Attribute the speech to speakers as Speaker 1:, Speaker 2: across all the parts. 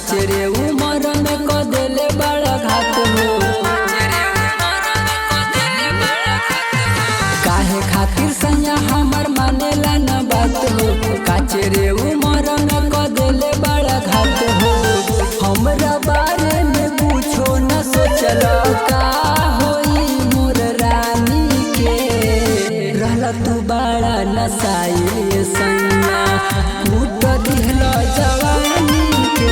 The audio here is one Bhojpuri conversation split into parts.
Speaker 1: काचरे उमर में क देले बड़ा घात हो। काहे खातिर सैया हमर मानेला न बात हो। काचरे उमर में क देले बड़ा घात हो। हमरा बारे में पूछो न सोचल का होई मोर रानी के। रहला तू बड़ा नसाई सैया कूट दिहल जवानी के।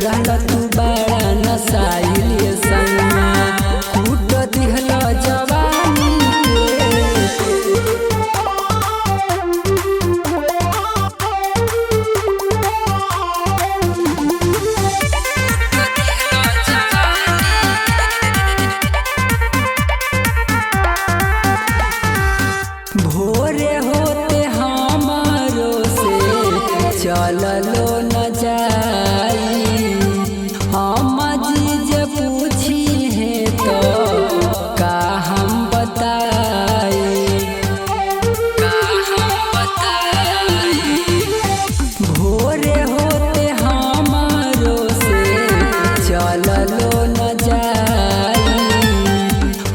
Speaker 1: रहला तू बड़ा नसाई सैया कूट दिहल जवानी भोरे होते हमारो से चललो न जाई। हम जी पूछी है तो का हम बताई। भोरे होते हमारो से चललो न जाई।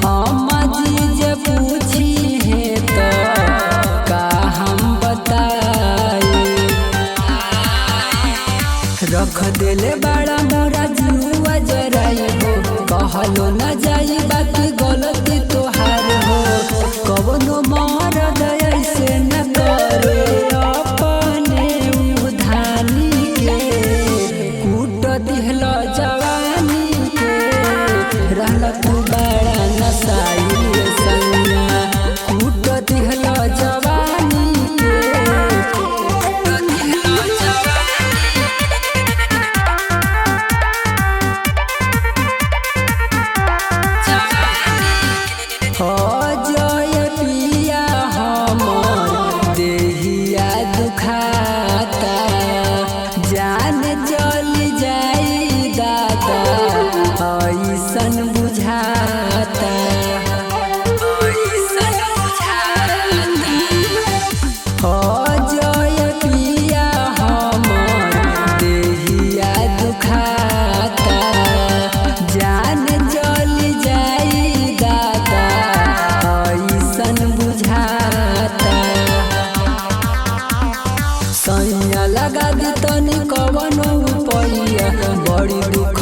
Speaker 1: हम जी पूछी है तो का हम बताई। रख देले बड़ा मोरा जुआ जराई हो। कहलो न जाई बाकी गलती तोहार हो। कवनो मरद ऐसे न करे अपने उधानी के। कूट दिहल जवानी के। रहला तू बड़ा नसाई सैया कूट दिहल जवानी के। जय पिया हमर देहिया दुखाता। जान जल जाई दादा ऐसन बुझाता। जय पिया हमर देहिया दुखाता। जान जल जाई दादा ऐसन बुझाता। सैया लगा दी तनी कवनो रुपैया बड़ी दुख